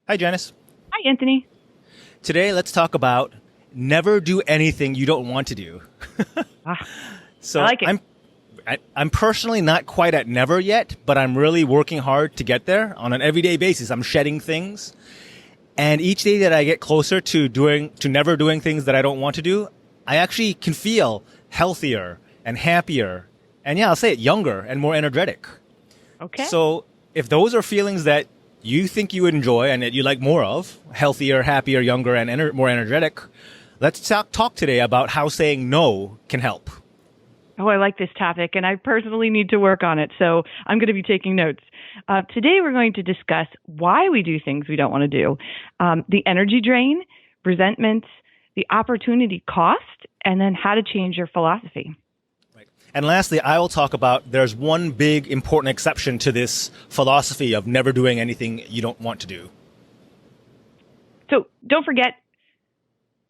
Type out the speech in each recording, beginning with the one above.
Hi, Janice. Hi, Anthony. Today, let's talk about never do anything you don't want to do. I So like it. I'm personally not quite at never yet, but I'm really working hard to get there on an everyday basis. I'm shedding things. And each day that I get closer to never doing things that I don't want to do, I actually can feel healthier and happier. And yeah, I'll say it, younger and more energetic. Okay. So if those are feelings that you think you would enjoy and that you like more of, healthier, happier, younger, and more energetic, let's talk today about how saying no can help. Oh, I like this topic, and I personally need to work on it, so I'm going to be taking notes. Today, we're going to discuss why we do things we don't want to do, the energy drain, resentment, the opportunity cost, and then how to change your philosophy. And lastly, I will talk about there's one big important exception to this philosophy of never doing anything you don't want to do. So don't forget,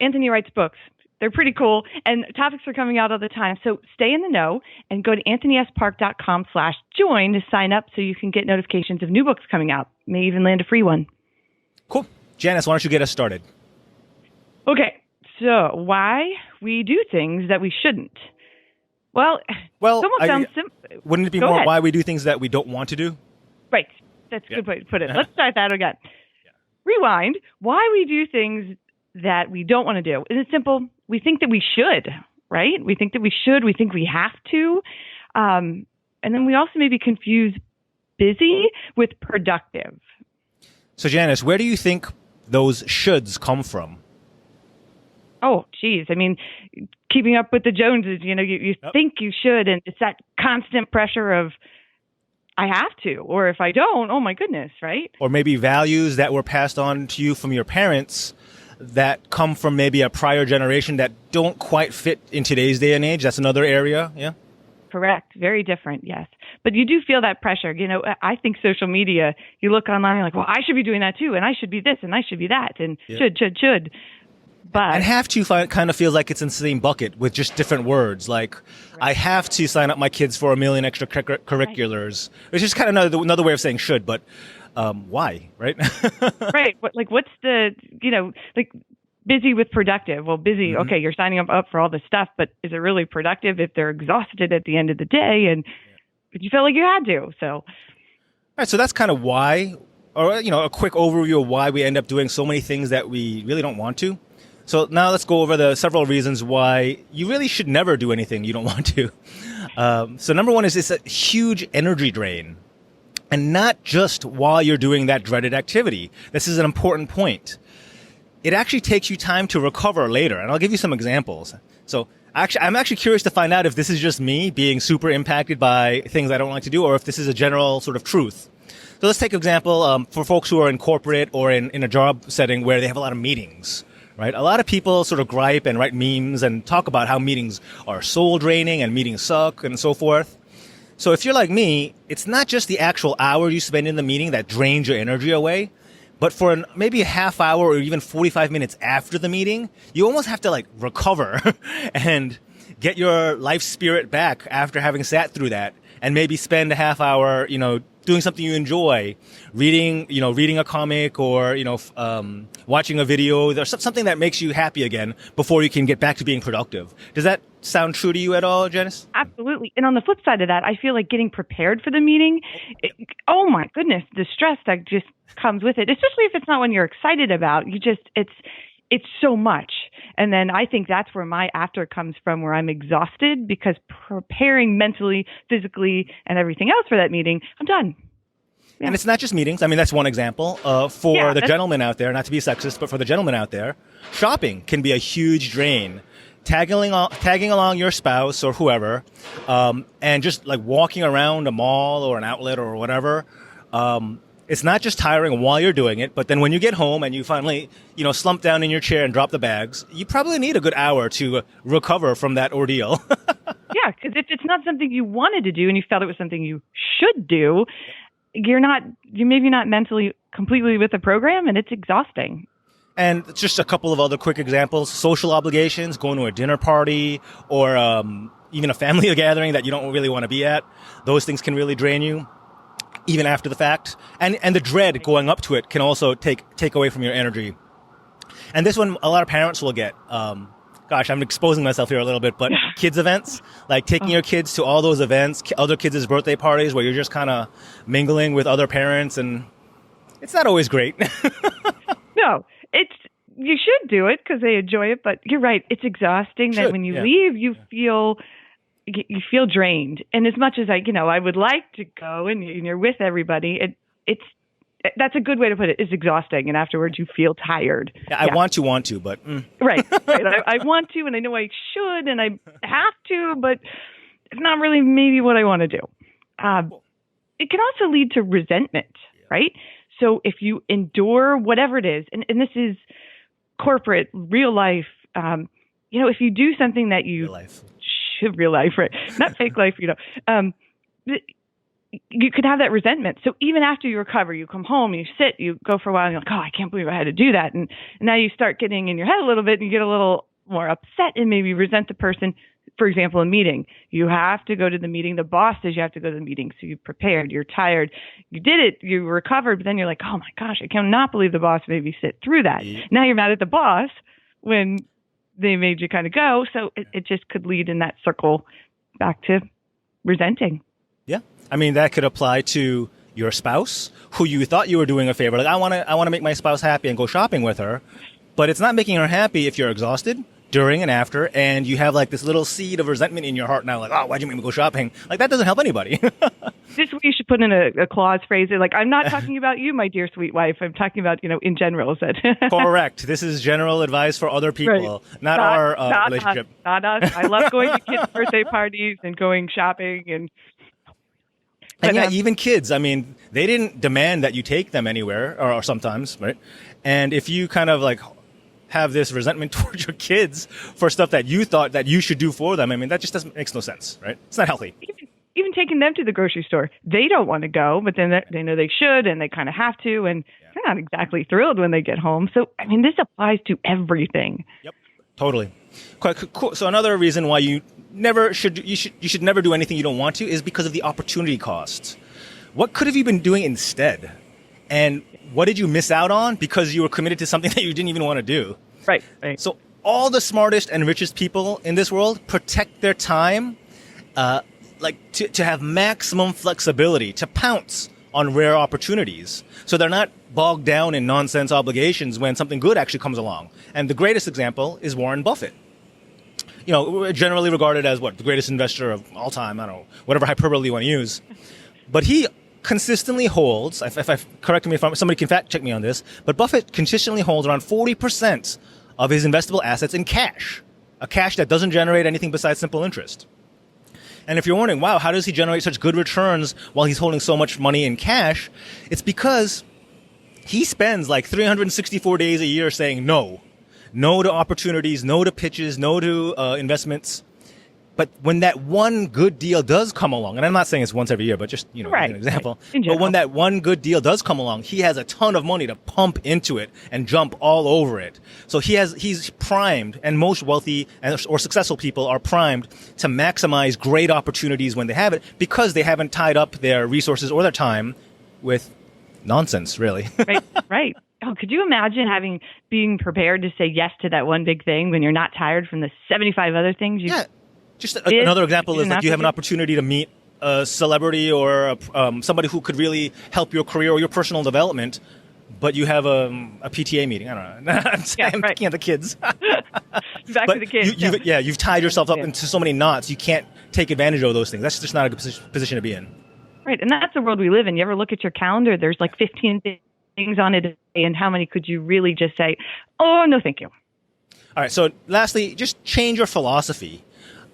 Anthony writes books. They're pretty cool, and topics are coming out all the time. So stay in the know and go to anthonyspark.com/join to sign up so you can get notifications of new books coming out. May even land a free one. Cool. Janice, why don't you get us started? Okay, so why we do things that we shouldn't. Well, sounds simple. Wouldn't it be Go more ahead. why we do things that we don't want to do? Right. That's a good way to put it. Let's start that again. Rewind. Why we do things that we don't want to do. It's simple. We think that we should, right? We think that we should. We think we have to. And then we also maybe confuse busy with productive. So, Janice, where do you think those shoulds come from? Oh, geez. I mean, keeping up with the Joneses, you think you should, and it's that constant pressure of, I have to, or if I don't, oh my goodness, right? Or maybe values that were passed on to you from your parents that come from maybe a prior generation that don't quite fit in today's day and age. That's another area, yeah? Correct. Very different, yes. But you do feel that pressure. I think social media, you look online, you're like, well, I should be doing that too, and I should be this, and I should be that, and should. But And have to kind of feels like it's in the same bucket with just different words. Like, I have to sign up my kids for 1 million extra curriculars, which is kind of another way of saying should, but why, right? right. What's the, busy with productive? Well, busy, okay, you're signing up for all this stuff, but is it really productive if they're exhausted at the end of the day and but you felt like you had to? So, All right, so that's kind of why, or, a quick overview of why we end up doing so many things that we really don't want to. So now let's go over the several reasons why you really should never do anything you don't want to. So number one is it's a huge energy drain. And not just while you're doing that dreaded activity. This is an important point. It actually takes you time to recover later. And I'll give you some examples. So I'm actually curious to find out if this is just me being super impacted by things I don't like to do or if this is a general sort of truth. So let's take an example for folks who are in corporate or in a job setting where they have a lot of meetings. Right? A lot of people sort of gripe and write memes and talk about how meetings are soul draining and meetings suck and so forth. So if you're like me, it's not just the actual hour you spend in the meeting that drains your energy away, but for maybe a half hour or even 45 minutes after the meeting, you almost have to recover and get your life spirit back after having sat through that and maybe spend a half hour, doing something you enjoy, reading a comic or, watching a video. There's something that makes you happy again before you can get back to being productive. Does that sound true to you at all, Janice? Absolutely. And on the flip side of that, I feel like getting prepared for the meeting, oh my goodness, the stress that just comes with it, especially if it's not one you're excited about. It's so much. And then I think that's where my after comes from, where I'm exhausted because preparing mentally, physically, and everything else for that meeting, I'm done. Yeah. And it's not just meetings. I mean, that's one example. For the gentlemen out there, not to be sexist, but for the gentlemen out there, shopping can be a huge drain. Tagging along your spouse or whoever, and just walking around a mall or an outlet or whatever, it's not just tiring while you're doing it, but then when you get home and you finally, slump down in your chair and drop the bags, you probably need a good hour to recover from that ordeal. Yeah, because if it's not something you wanted to do and you felt it was something you should do, you're maybe not mentally completely with the program, and it's exhausting. And just a couple of other quick examples: social obligations, going to a dinner party, or even a family gathering that you don't really want to be at. Those things can really drain you. even after the fact. And the dread going up to it can also take away from your energy. And this one, a lot of parents will get. Gosh, I'm exposing myself here a little bit, but kids events, like taking your kids to all those events, other kids' birthday parties where you're just kind of mingling with other parents, and it's not always great. No, you should do it because they enjoy it, but you're right. It's exhausting that when you leave, you feel drained. And as much as I would like to go and you're with everybody, that's a good way to put it. It's exhausting, and afterwards you feel tired. Yeah, I want to, but right. I want to, and I know I should, and I have to, but it's not really maybe what I want to do. It can also lead to resentment, right? So if you endure whatever it is, and this is corporate, real life, if you do something that you real life, right? Not fake life, you could have that resentment. So even after you recover, you come home, you sit, you go for a while, and you're like, oh, I can't believe I had to do that. And now you start getting in your head a little bit, and you get a little more upset and maybe resent the person. For example, a meeting. You have to go to the meeting. The boss says you have to go to the meeting. So you've prepared, you're tired, you did it, you recovered, but then you're like, oh my gosh, I cannot believe the boss made me sit through that. Yeah. Now you're mad at the boss when they made you kind of go. So it just could lead in that circle back to resenting. Yeah. I mean, that could apply to your spouse who you thought you were doing a favor. Like, I want to make my spouse happy and go shopping with her, but it's not making her happy if you're exhausted during and after, and you have like this little seed of resentment in your heart now, like, oh, why'd you make me go shopping? Like, that doesn't help anybody. This is what you should put in a clause phrase. Like, I'm not talking about you, my dear sweet wife. I'm talking about, in general. Correct. This is general advice for other people, right. not our relationship. Not us. I love going to kids' birthday parties and going shopping And even kids, I mean, they didn't demand that you take them anywhere, or sometimes, right? And if you kind of like have this resentment towards your kids for stuff that you thought that you should do for them, I mean, that just makes no sense, right? It's not healthy. Even taking them to the grocery store, they don't want to go, but then they know they should, and they kind of have to, and they're not exactly thrilled when they get home. So, I mean, this applies to everything. Yep, totally. Quite cool. So another reason why you should never do anything you don't want to is because of the opportunity cost. What could have you been doing instead? And what did you miss out on because you were committed to something that you didn't even want to do? Right. So all the smartest and richest people in this world protect their time, to have maximum flexibility, to pounce on rare opportunities. So they're not bogged down in nonsense obligations when something good actually comes along. And the greatest example is Warren Buffett. Generally regarded as the greatest investor of all time. I don't know, whatever hyperbole you want to use. But he consistently holds, correct me if somebody can fact check me on this, but Buffett consistently holds around 40% of his investable assets in cash, a cash that doesn't generate anything besides simple interest. And if you're wondering, wow, how does he generate such good returns while he's holding so much money in cash? It's because he spends like 364 days a year saying no. No to opportunities, no to pitches, no to investments. But when that one good deal does come along, and I'm not saying it's once every year, but just, right, as an example. Right. But when that one good deal does come along, he has a ton of money to pump into it and jump all over it. So he's primed, and most wealthy or successful people are primed to maximize great opportunities when they have it because they haven't tied up their resources or their time with nonsense, really. Right. Oh, could you imagine being prepared to say yes to that one big thing when you're not tired from the 75 other things? Just another example is like you have an opportunity to meet a celebrity or somebody who could really help your career or your personal development, but you have a PTA meeting. I don't know. I'm thinking of the kids. Back to the kids. You've tied yourself up into so many knots. You can't take advantage of those things. That's just not a good position to be in. Right, and that's the world we live in. You ever look at your calendar? There's like 15 things on it, and how many could you really just say, oh, no, thank you? All right, so lastly, just change your philosophy.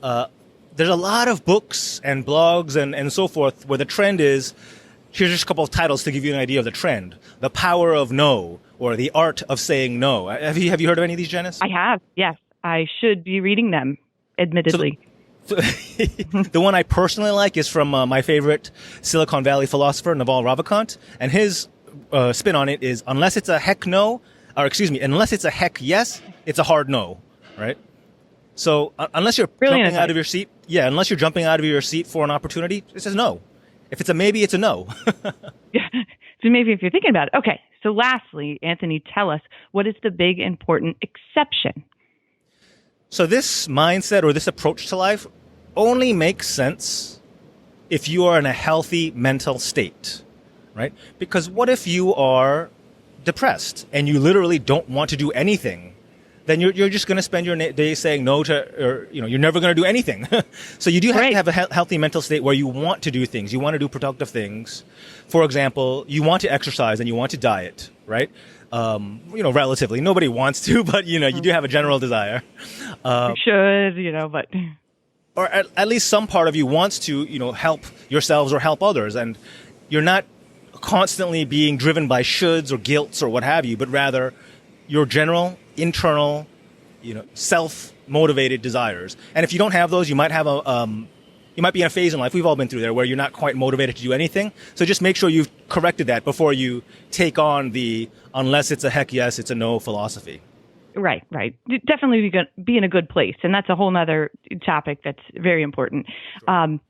There's a lot of books and blogs and so forth where the trend is, here's just a couple of titles to give you an idea of the trend. The Power of No, or The Art of Saying No. Have you heard of any of these, Janice? I have, yes. I should be reading them, admittedly. The one I personally like is from my favorite Silicon Valley philosopher, Naval Ravikant, and his spin on it is, unless it's a heck yes, it's a hard no, right? So unless you're jumping out of your seat for an opportunity, it says no. If it's a maybe, it's a no. Yeah. So maybe if you're thinking about it. Okay. So lastly, Anthony, tell us, what is the big important exception? So this mindset or this approach to life only makes sense if you are in a healthy mental state, right? Because what if you are depressed and you literally don't want to do anything? Then you're just going to spend your day saying no to, or you're never going to do anything. So you do have to have a healthy mental state where you want to do things, you want to do productive things. For example, you want to exercise and you want to diet, right? Relatively, nobody wants to, but you do have a general desire. You should, but or at least some part of you wants to, help yourselves or help others, and you're not constantly being driven by shoulds or guilts or what have you, but rather your general internal, self-motivated desires. And if you don't have those, you might have you might be in a phase in life, we've all been through there, where you're not quite motivated to do anything. So just make sure you've corrected that before you take on the unless it's a heck yes, it's a no philosophy. Right. Definitely be in a good place. And that's a whole nother topic that's very important. Sure.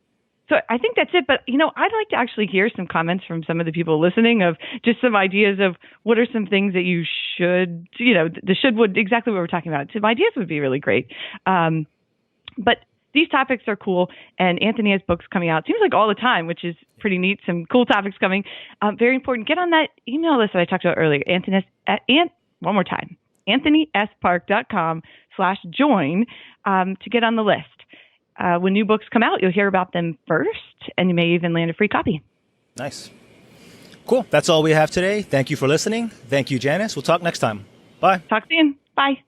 So I think that's it. But, I'd like to actually hear some comments from some of the people listening of just some ideas of what are some things that you should, the should would, exactly what we're talking about. Some ideas would be really great. But these topics are cool. And Anthony has books coming out, seems like all the time, which is pretty neat. Some cool topics coming. Very important. Get on that email list that I talked about earlier. One more time. AnthonySpark.com/join to get on the list. When new books come out, you'll hear about them first, and you may even land a free copy. Nice. Cool. That's all we have today. Thank you for listening. Thank you, Janice. We'll talk next time. Bye. Talk soon. Bye.